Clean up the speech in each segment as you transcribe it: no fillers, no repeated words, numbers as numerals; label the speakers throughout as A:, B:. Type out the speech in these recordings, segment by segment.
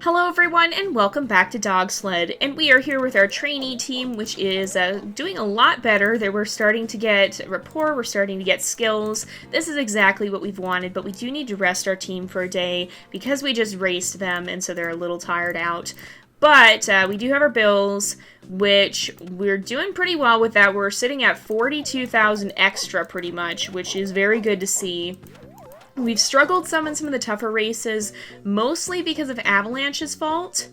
A: Hello everyone and welcome back to Dog Sled, and we are here with our trainee team, which is doing a lot better. We're starting to get rapport, we're starting to get skills. This is exactly what we've wanted, but we do need to rest our team for a day because we just raced them and so they're a little tired out. But we do have our bills, which we're doing pretty well with that. We're sitting at 42,000 extra pretty much, which is very good to see. We've struggled some in some of the tougher races, mostly because of Avalanche's fault,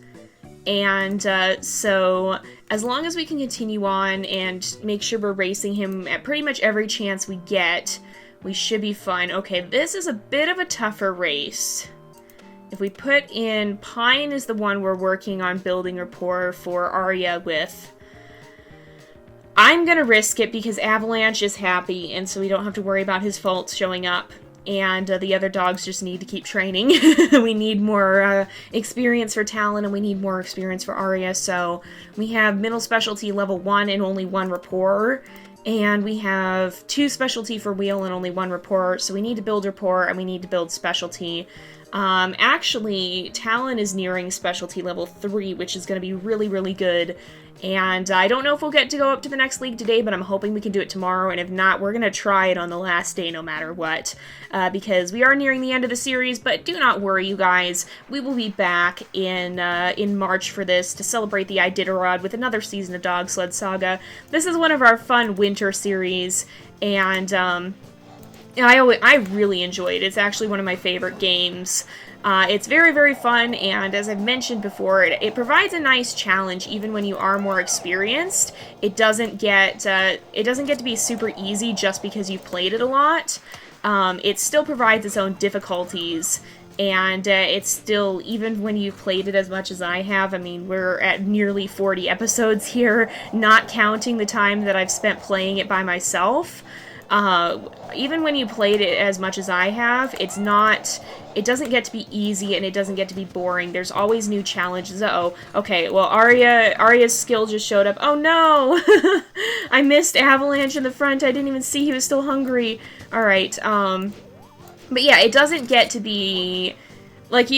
A: and so as long as we can continue on and make sure we're racing him at pretty much every chance we get, we should be fine. Okay, this is a bit of a tougher race. If we put in, Pine is the one we're working on building rapport for Arya with. I'm gonna risk it because Avalanche is happy, and so we don't have to worry about his faults showing up. And the other dogs just need to keep training. We need more experience for Talon, and we need more experience for Arya. So we have middle specialty level 1 and only 1 rapport. And we have 2 specialty for wheel and only 1 rapport. So we need to build rapport and we need to build specialty. Actually, Talon is nearing specialty level 3, which is going to be really, really good. And I don't know if we'll get to go up to the next league today, but I'm hoping we can do it tomorrow. And if not, we're going to try it on the last day no matter what. Because we are nearing the end of the series, but do not worry, you guys. We will be back in March for this to celebrate the Iditarod with another season of Dog Sled Saga. This is one of our fun winter series, and I really enjoy it. It's actually one of my favorite games. It's very, very fun, and as I've mentioned before, it provides a nice challenge even when you are more experienced. It doesn't get to be super easy just because you've played it a lot. It still provides its own difficulties, and it's still, even when you've played it as much as I have, I mean, we're at nearly 40 episodes here, not counting the time that I've spent playing it by myself. Even when you played it as much as I have, it doesn't get to be easy and it doesn't get to be boring. There's always new challenges. Uh-oh. Okay, well, Arya's skill just showed up. Oh no! I missed Avalanche in the front. I didn't even see he was still hungry. Alright, but yeah, it doesn't get to be, like,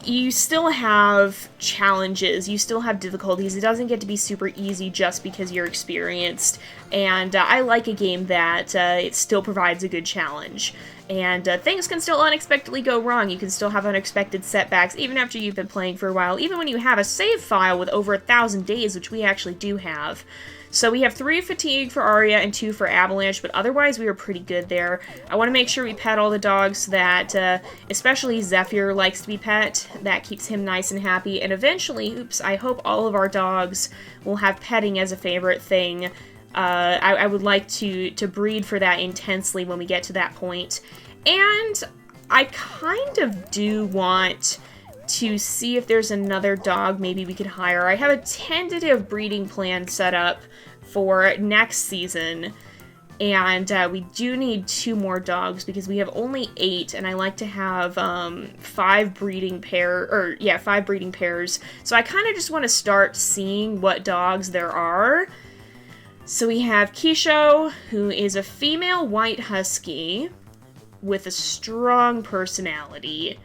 A: you still have challenges, you still have difficulties. It doesn't get to be super easy just because you're experienced, and I like a game that it still provides a good challenge. And things can still unexpectedly go wrong. You can still have unexpected setbacks, even after you've been playing for a while, even when you have a save file with over 1,000 days, which we actually do have. So we have 3 fatigue for Arya and 2 for Avalanche, but otherwise we are pretty good there. I want to make sure we pet all the dogs so that, especially Zephyr likes to be pet. That keeps him nice and happy. And eventually, oops, I hope all of our dogs will have petting as a favorite thing. I would like to breed for that intensely when we get to that point. And I kind of do want to see if there's another dog maybe we could hire. I have a tentative breeding plan set up for next season, and we do need 2 more dogs because we have only 8, and I like to have 5 breeding pairs. So I kind of just want to start seeing what dogs there are. So we have Kisho, who is a female white husky with a strong personality.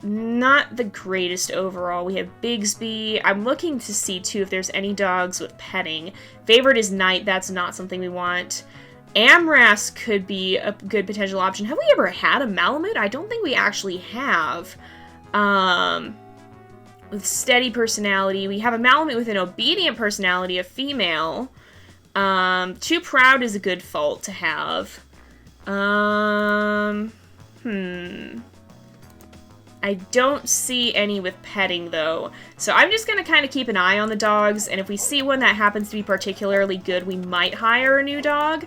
A: Not the greatest overall. We have Bigsby. I'm looking to see, too, if there's any dogs with petting. Favorite is Night. That's not something we want. Amras could be a good potential option. Have we ever had a Malamute? I don't think we actually have. With steady personality. We have a Malamute with an obedient personality, a female. Too proud is a good fault to have. I don't see any with petting, though. So I'm just going to kind of keep an eye on the dogs, and if we see one that happens to be particularly good, we might hire a new dog.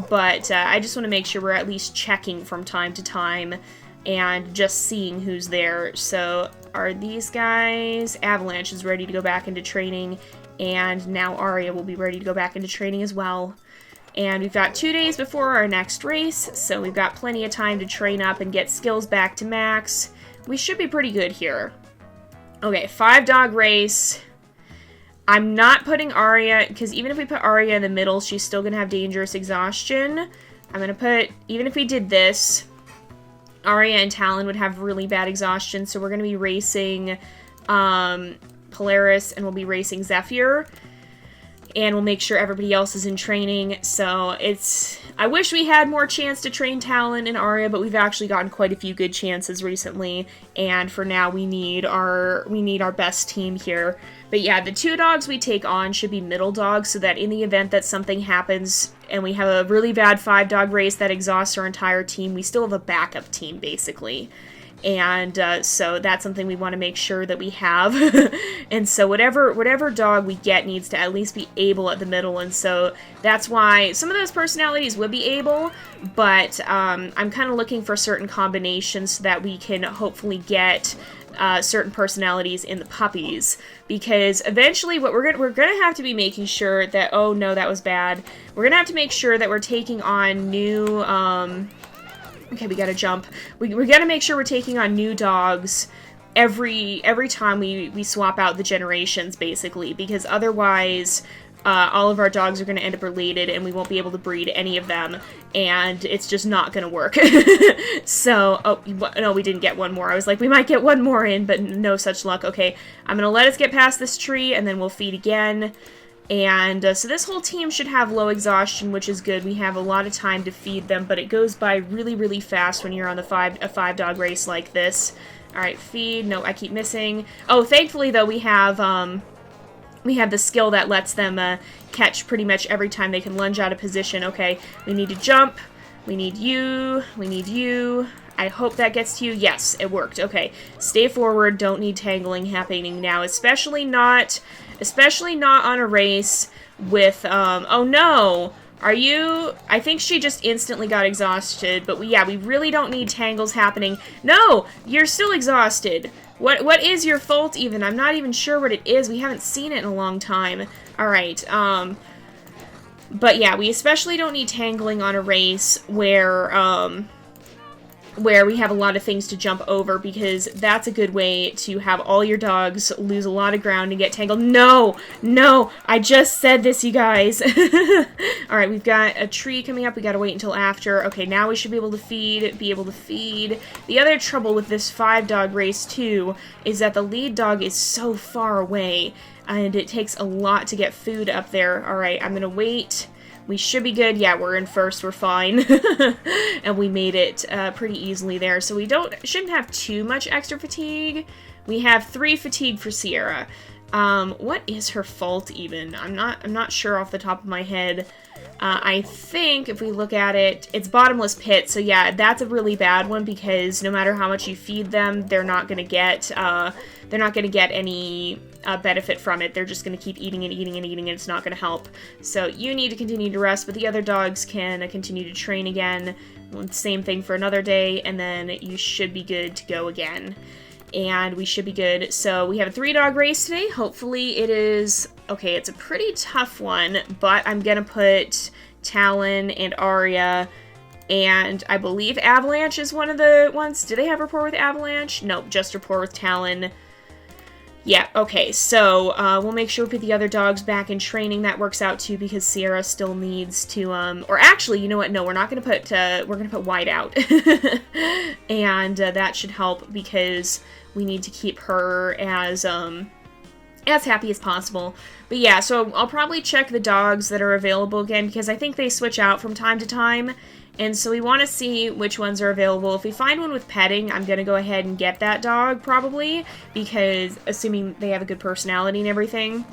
A: But I just want to make sure we're at least checking from time to time and just seeing who's there. So are these guys? Avalanche is ready to go back into training, and now Arya will be ready to go back into training as well. And we've got 2 days before our next race, so we've got plenty of time to train up and get skills back to max. We should be pretty good here. Okay, 5-dog race. I'm not putting Arya, because even if we put Arya in the middle, she's still going to have dangerous exhaustion. I'm going to put, even if we did this, Arya and Talon would have really bad exhaustion, so we're going to be racing Polaris, and we'll be racing Zephyr. And we'll make sure everybody else is in training. So I wish we had more chance to train Talon and Arya, but we've actually gotten quite a few good chances recently. And for now, we need our best team here. But yeah, the 2 dogs we take on should be middle dogs, so that in the event that something happens and we have a really bad 5-dog race that exhausts our entire team, we still have a backup team, basically. And so that's something we want to make sure that we have. And so whatever dog we get needs to at least be able at the middle. And so that's why some of those personalities would be able, but I'm kind of looking for certain combinations so that we can hopefully get certain personalities in the puppies, because eventually what we're gonna have to be making sure that, oh no, that was bad. We're gonna have to make sure that we're taking on new okay, we gotta jump. We gotta make sure we're taking on new dogs every time we swap out the generations, basically, because otherwise all of our dogs are going to end up related and we won't be able to breed any of them, and it's just not going to work. So, oh, no, we didn't get one more. I was like, we might get one more in, but no such luck. Okay, I'm going to let us get past this tree, and then we'll feed again. And so this whole team should have low exhaustion, which is good. We have a lot of time to feed them, but it goes by really, really fast when you're on a 5-dog race like this. Alright, feed. No, I keep missing. Oh, thankfully, though, we have the skill that lets them catch pretty much every time they can lunge out of position. Okay, we need to jump. We need you. We need you. I hope that gets to you. Yes, it worked. Okay, stay forward. Don't need tangling happening now, especially not on a race with, oh no! Are you... I think she just instantly got exhausted, but we really don't need tangles happening. No! You're still exhausted! What is your fault, even? I'm not even sure what it is. We haven't seen it in a long time. Alright, but yeah, we especially don't need tangling on a race where we have a lot of things to jump over, because that's a good way to have all your dogs lose a lot of ground and get tangled. No! No! I just said this, you guys! Alright, we've got a tree coming up. We gotta wait until after. Okay, now we should be able to feed. The other trouble with this 5-dog race, too, is that the lead dog is so far away, and it takes a lot to get food up there. Alright, I'm gonna wait. We should be good. Yeah, we're in first. We're fine. And we made it pretty easily there. So we shouldn't have too much extra fatigue. We have 3 fatigue for Sierra. What is her fault even? I'm not sure off the top of my head. I think if we look at it, it's bottomless pit. So yeah, that's a really bad one, because no matter how much you feed them, they're not gonna get any benefit from it. They're just gonna keep eating and eating and eating, and it's not gonna help. So you need to continue to rest, but the other dogs can continue to train again. Same thing for another day, and then you should be good to go again. And we should be good. So we have a 3-dog race today. Hopefully it is... Okay, it's a pretty tough one, but I'm gonna put Talon and Arya, and I believe Avalanche is one of the ones. Do they have rapport with Avalanche? Nope, just rapport with Talon. Yeah, okay, so we'll make sure we put the other dogs back in training. That works out too, because Sierra still needs to, or actually, you know what, no, we're not gonna put, we're gonna put White out. And that should help, because we need to keep her as happy as possible. But yeah, so I'll probably check the dogs that are available again, because I think they switch out from time to time. And so we want to see which ones are available. If we find one with petting, I'm going to go ahead and get that dog, probably, because assuming they have a good personality and everything,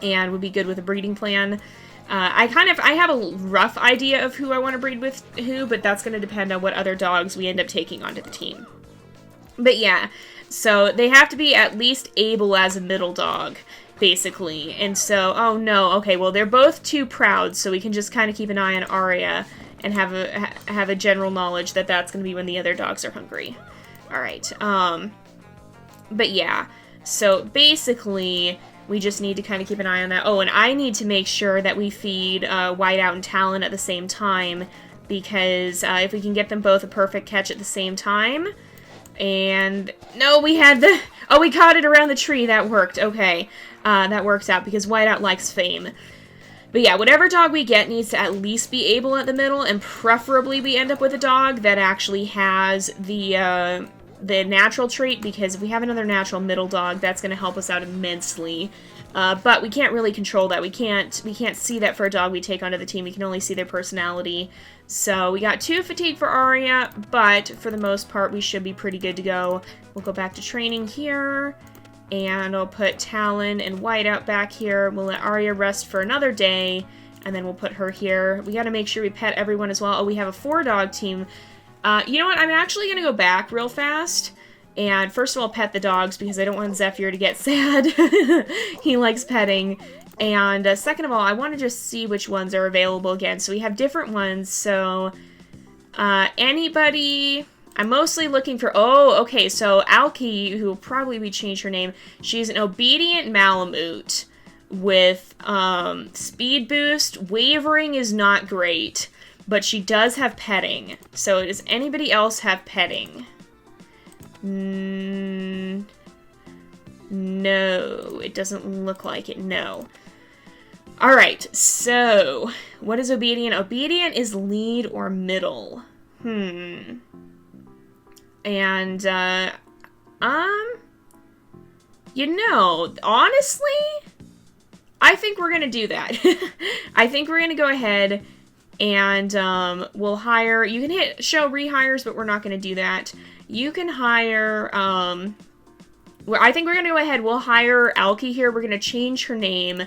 A: and would be good with a breeding plan. I have a rough idea of who I want to breed with who, but that's going to depend on what other dogs we end up taking onto the team. But yeah, so they have to be at least able as a middle dog, basically. And so, oh no, okay, well, they're both too proud, so we can just kind of keep an eye on Arya and have a general knowledge that that's going to be when the other dogs are hungry. Alright, but yeah, so basically, we just need to kind of keep an eye on that. Oh, and I need to make sure that we feed Whiteout and Talon at the same time, because if we can get them both a perfect catch at the same time... And, no, we had the... Oh, we caught it around the tree. That worked. Okay. That works out, because Whiteout likes fame. But yeah, whatever dog we get needs to at least be able at the middle, and preferably we end up with a dog that actually has the natural trait, because if we have another natural middle dog, that's going to help us out immensely. But we can't really control that. We can't see that for a dog we take onto the team. We can only see their personality. So we got 2 fatigue for Arya, but for the most part, we should be pretty good to go. We'll go back to training here, and I'll put Talon and Whiteout back here. We'll let Arya rest for another day, and then we'll put her here. We got to make sure we pet everyone as well. Oh, we have a 4-dog team. You know what? I'm actually going to go back real fast. And first of all, pet the dogs, because I don't want Zephyr to get sad. He likes petting. And second of all, I want to just see which ones are available again. So we have different ones. So anybody... I'm mostly looking for... Oh, okay. So Alki, who will probably be changed her name, she's an obedient Malamute with speed boost. Wavering is not great, but she does have petting. So does anybody else have petting? No, it doesn't look like it, no. Alright, so, what is obedient? Obedient is lead or middle. And, you know, honestly, I think we're gonna do that. I think we're gonna go ahead and, we'll hire, you can hit show rehires, but we're not gonna do that. You can hire, I think we're going to go ahead, we'll hire Alki here, we're going to change her name,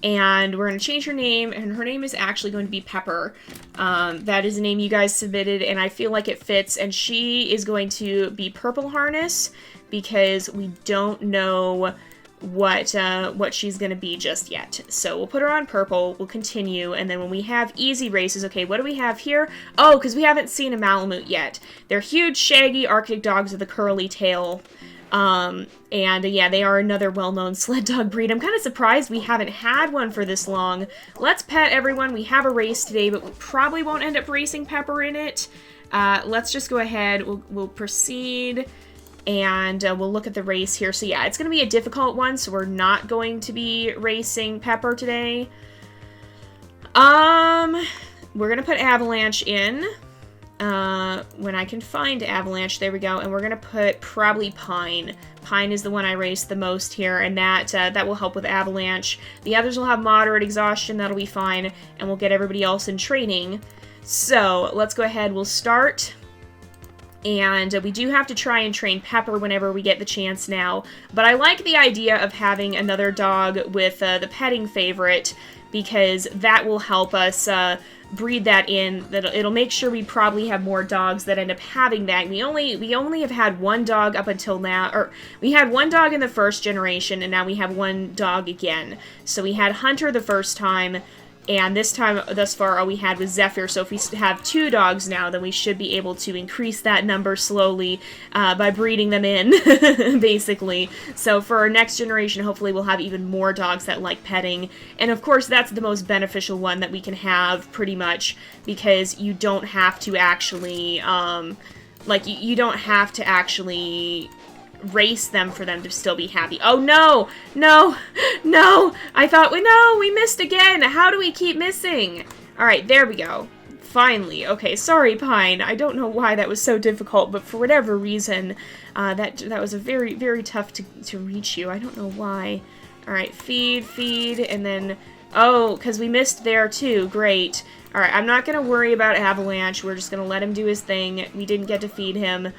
A: and we're going to change her name, and her name is actually going to be Pepper. That is a name you guys submitted, and I feel like it fits, and she is going to be Purple Harness, because we don't know what she's gonna be just yet. So we'll put her on purple, we'll continue, and then when we have easy races, okay, what do we have here? Oh, because we haven't seen a Malamute yet. They're huge, shaggy Arctic dogs with a curly tail. Yeah, they are another well-known sled dog breed. I'm kind of surprised we haven't had one for this long. Let's pet everyone. We have a race today, but we probably won't end up racing Pepper in it. Let's just go ahead, we'll proceed. And we'll look at the race here. So yeah, it's going to be a difficult one, so we're not going to be racing Pepper today. We're going to put Avalanche in. When I can find Avalanche, there we go. And we're going to put probably Pine. Pine is the one I raced the most here, and that will help with Avalanche. The others will have moderate exhaustion, that'll be fine, and we'll get everybody else in training. So let's go ahead, we'll start. And we do have to try and train Pepper whenever we get the chance now. But I like the idea of having another dog with the petting favorite, because that will help us breed that in. It'll make sure we probably have more dogs that end up having that. We only have had one dog up until now, or we had one dog in the first generation, and now we have one dog again. So we had Hunter the first time, and this time, thus far, all we had was Zephyr. So if we have 2 dogs now, then we should be able to increase that number slowly by breeding them in, basically. So for our next generation, hopefully we'll have even more dogs that like petting. And of course, that's the most beneficial one that we can have, pretty much, because you don't have to actually, you don't have to actually race them for them to still be happy. Oh no! No! No! I thought, we missed again! How do we keep missing? Alright, there we go. Finally. Okay, sorry, Pine. I don't know why that was so difficult, but for whatever reason, that was a very, very tough to reach you. I don't know why. Alright, feed, and then... Oh, because we missed there too. Great. Alright, I'm not going to worry about Avalanche. We're just going to let him do his thing. We didn't get to feed him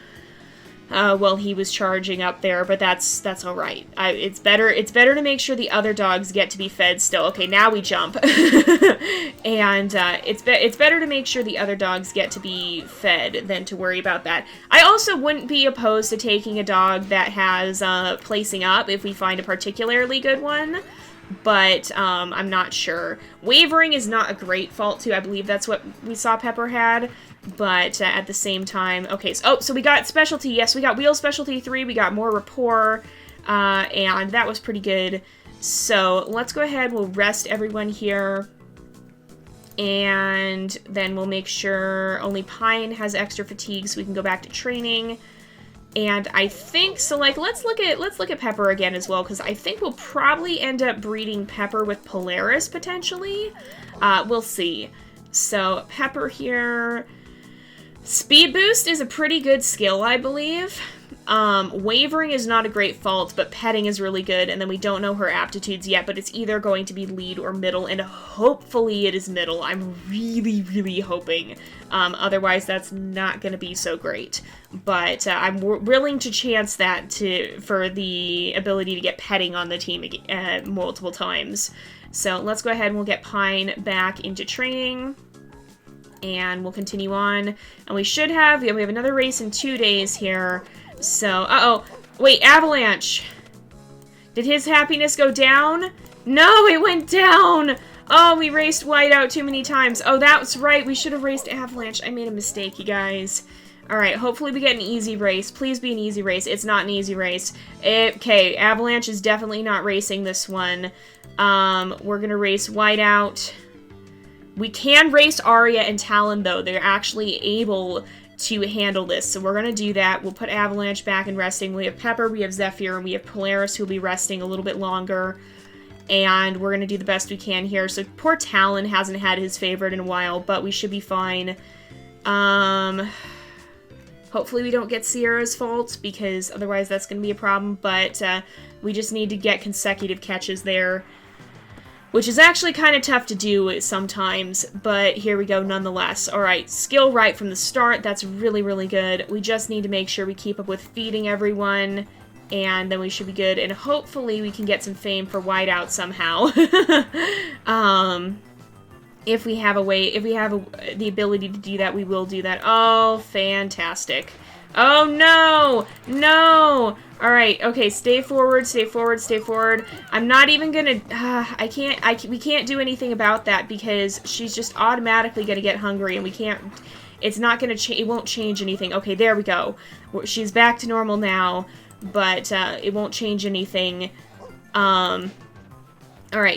A: while he was charging up there, but that's all right. It's better to make sure the other dogs get to be fed still. Okay, now we jump. And it's better to make sure the other dogs get to be fed than to worry about that. I also wouldn't be opposed to taking a dog that has placing up if we find a particularly good one, but I'm not sure. Wavering is not a great fault too. I believe that's what we saw Pepper had. But at the same time, okay, so we got specialty. Yes, we got wheel specialty 3. We got more rapport, and that was pretty good. So let's go ahead. We'll rest everyone here, and then we'll make sure only Pine has extra fatigue, so we can go back to training. And I think, so like, let's look at Pepper again as well, because I think we'll probably end up breeding Pepper with Polaris, potentially. We'll see. So, Pepper here. Speed Boost is a pretty good skill, I believe. Wavering is not a great fault, but petting is really good, and then we don't know her aptitudes yet, but it's either going to be lead or middle, and hopefully it is middle. I'm really, really hoping. Otherwise, that's not going to be so great. But I'm willing to chance that for the ability to get petting on the team multiple times. So let's go ahead and we'll get Pine back into training. And we'll continue on. And we should have, we have another race in 2 days here. So, uh-oh. Wait, Avalanche. Did his happiness go down? No, it went down! Oh, we raced Whiteout too many times. Oh, that's right. We should have raced Avalanche. I made a mistake, you guys. Alright, hopefully we get an easy race. Please be an easy race. It's not an easy race. Okay, Avalanche is definitely not racing this one. We're gonna race Whiteout. We can race Arya and Talon, though. They're actually able to handle this, so we're going to do that. We'll put Avalanche back and resting. We have Pepper, we have Zephyr, and we have Polaris, who will be resting a little bit longer. And we're going to do the best we can here. So poor Talon hasn't had his favorite in a while, but we should be fine. Hopefully we don't get Sierra's fault, because otherwise that's going to be a problem. But we just need to get consecutive catches there, which is actually kind of tough to do sometimes, but here we go nonetheless. Alright, skill right from the start, that's really, really good. We just need to make sure we keep up with feeding everyone, and then we should be good, and hopefully we can get some fame for Whiteout somehow. If we have a way, if we have the ability to do that, we will do that. Oh, fantastic. Oh, no! No! Alright, okay, stay forward, stay forward, stay forward. I'm not even gonna, we can't do anything about that because she's just automatically gonna get hungry and we can't, it's not gonna change, it won't change anything. Okay, there we go. She's back to normal now, but it won't change anything. Alright,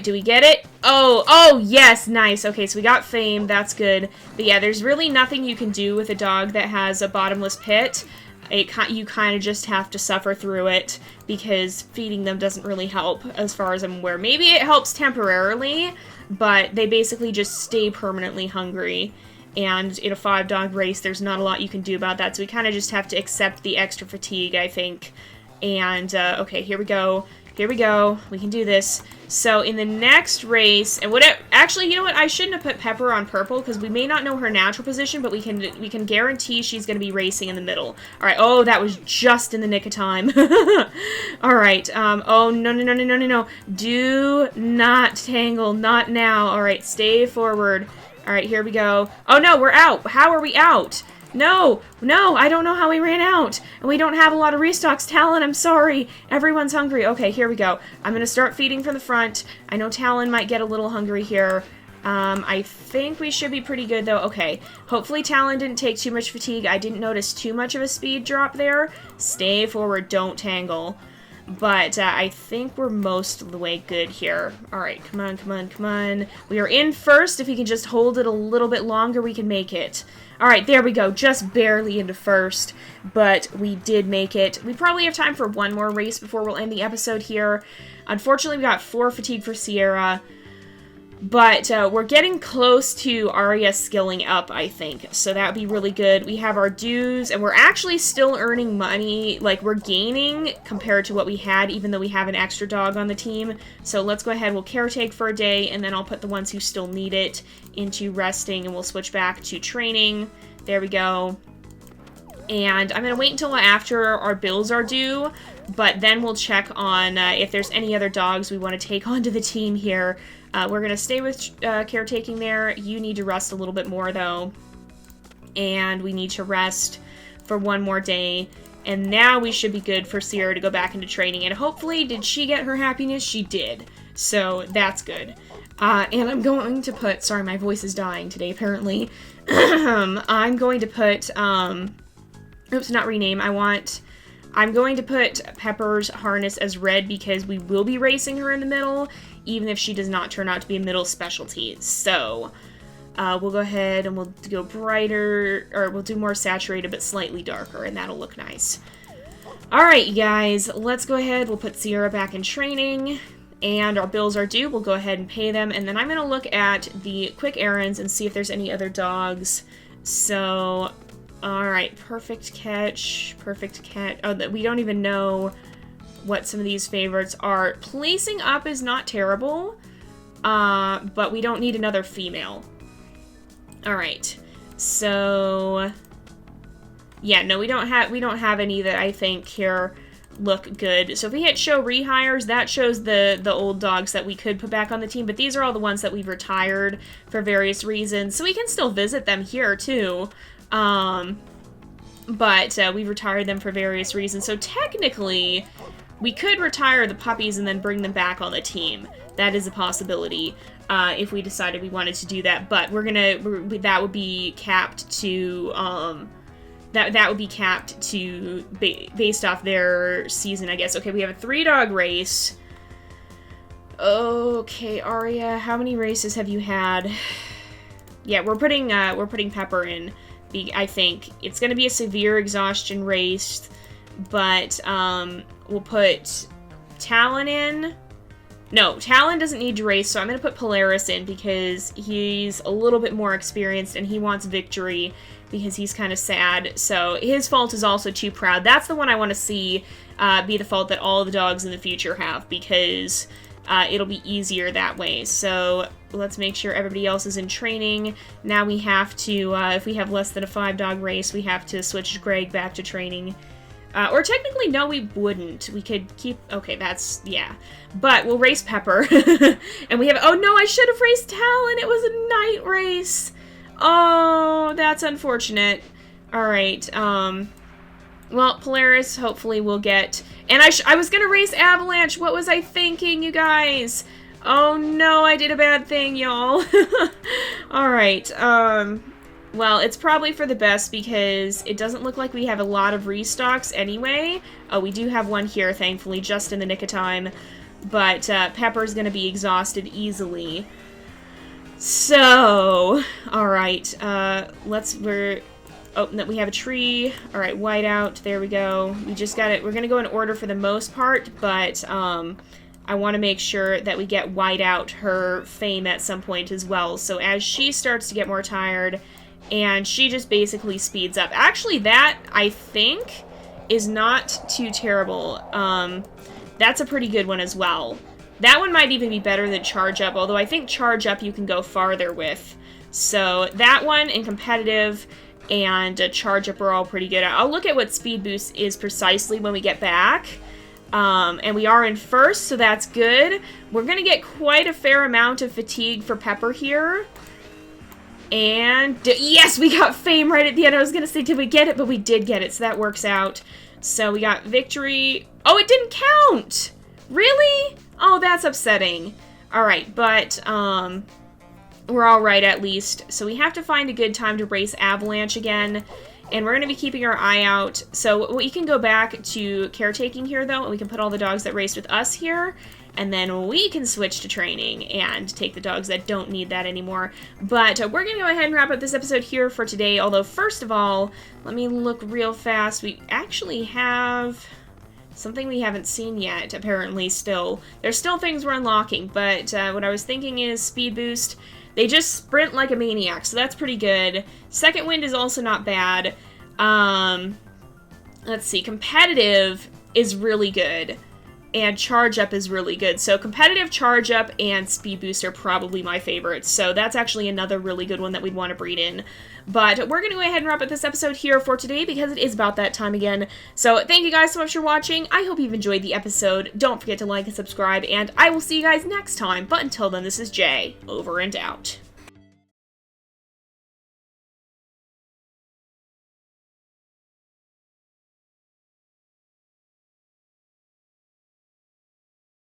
A: do we get it? Oh, yes, nice. Okay, so we got fame, that's good. But yeah, there's really nothing you can do with a dog that has a bottomless pit. You kind of just have to suffer through it, because feeding them doesn't really help, as far as I'm aware. Maybe it helps temporarily, but they basically just stay permanently hungry. And in a 5-dog race, there's not a lot you can do about that, so we kind of just have to accept the extra fatigue, I think. And, okay, here we go. Here we go. We can do this. So in the next race, and actually, you know what? I shouldn't have put Pepper on purple because we may not know her natural position, but we can guarantee she's going to be racing in the middle. All right. Oh, that was just in the nick of time. All right. Oh, no. Do not tangle. Not now. All right. Stay forward. All right. Here we go. Oh, no. We're out. How are we out? No, I don't know how we ran out. And we don't have a lot of restocks. Talon, I'm sorry. Everyone's hungry. Okay, here we go. I'm going to start feeding from the front. I know Talon might get a little hungry here. I think we should be pretty good, though. Okay, hopefully Talon didn't take too much fatigue. I didn't notice too much of a speed drop there. Stay forward. Don't tangle. But I think we're most of the way good here. All right, come on. We are in first. If we can just hold it a little bit longer, we can make it. All right, there we go. Just barely into first, but we did make it. We probably have time for one more race before we'll end the episode here. Unfortunately, we got 4 fatigue for Sierra, but we're getting close to Arya skilling up, I think, so that would be really good. We have our dues, and we're actually still earning money. Like, we're gaining compared to what we had, even though we have an extra dog on the team. So let's go ahead, we'll caretake for a day, and then I'll put the ones who still need it into resting, and we'll switch back to training. There we go. And I'm going to wait until after our bills are due, but then we'll check on if there's any other dogs we want to take onto the team here. We're going to stay with caretaking there. You need to rest a little bit more, though. And we need to rest for one more day. And now we should be good for Sierra to go back into training. And hopefully, did she get her happiness? She did. So that's good. And I'm going to put... Sorry, my voice is dying today, apparently. I'm going to put... oops, not rename. I'm going to put Pepper's harness as red because we will be racing her in the middle, even if she does not turn out to be a middle specialty. So, we'll go ahead and we'll go brighter, or we'll do more saturated but slightly darker, and that'll look nice. Alright, you guys, let's go ahead. We'll put Sierra back in training, and our bills are due. We'll go ahead and pay them, and then I'm going to look at the quick errands and see if there's any other dogs. So, alright, perfect catch, perfect catch. Oh, we don't even know what some of these favorites are. Placing up is not terrible, but we don't need another female. Alright, so yeah, no, we don't have any that I think here look good. So if we hit show rehires, that shows the old dogs that we could put back on the team, but these are all the ones that we've retired for various reasons. So we can still visit them here too. But we've retired them for various reasons. So technically, we could retire the puppies and then bring them back on the team. That is a possibility if we decided we wanted to do that. But that would be capped to that would be capped to based off their season, I guess. Okay, we have a 3-dog race. Okay, Aria, how many races have you had? Yeah, we're putting Pepper in. I think it's going to be a severe exhaustion race, but we'll put Talon in. No, Talon doesn't need to race, so I'm going to put Polaris in because he's a little bit more experienced and he wants victory because he's kind of sad. So his fault is also too proud. That's the one I want to see be the fault that all the dogs in the future have, because it'll be easier that way. So let's make sure everybody else is in training. Now we have to, if we have less than a 5-dog race, we have to switch Greg back to training. Or technically, no, we wouldn't. We could keep... Okay, that's... Yeah. But we'll race Pepper. And we have... Oh, no, I should have raced Talon. It was a night race. Oh, that's unfortunate. Alright, well, Polaris hopefully will get... And I was gonna race Avalanche. What was I thinking, you guys? Oh, no, I did a bad thing, y'all. Alright, well, it's probably for the best because it doesn't look like we have a lot of restocks anyway. Oh, we do have one here, thankfully, just in the nick of time. But Pepper's going to be exhausted easily. So, alright, oh, no, we have a tree. Alright, whiteout, there we go. We just got it. We're going to go in order for the most part, but I want to make sure that we get whiteout her fame at some point as well. So as she starts to get more tired... And she just basically speeds up. Actually, that, I think, is not too terrible. That's a pretty good one as well. That one might even be better than Charge Up, although I think Charge Up you can go farther with. So that one and Competitive and Charge Up are all pretty good. I'll look at what Speed Boost is precisely when we get back. And we are in first, so that's good. We're going to get quite a fair amount of fatigue for Pepper here. And, yes, we got fame right at the end. I was going to say, did we get it? But we did get it, so that works out. So we got victory. Oh, it didn't count! Really? Oh, that's upsetting. Alright, but, we're alright at least. So we have to find a good time to race Avalanche again. And we're going to be keeping our eye out. So we can go back to caretaking here, though, and we can put all the dogs that raced with us here. And then we can switch to training and take the dogs that don't need that anymore. But we're going to go ahead and wrap up this episode here for today. Although, first of all, let me look real fast. We actually have something we haven't seen yet, apparently, still. There's still things we're unlocking. But what I was thinking is Speed Boost. They just sprint like a maniac, so that's pretty good. Second Wind is also not bad. Let's see. Competitive is really good. And Charge Up is really good. So Competitive, Charge Up, and Speed Boost are probably my favorites. So that's actually another really good one that we'd want to breed in. But we're going to go ahead and wrap up this episode here for today because it is about that time again. So thank you guys so much for watching. I hope you've enjoyed the episode. Don't forget to like and subscribe, and I will see you guys next time. But until then, this is Jay, over and out.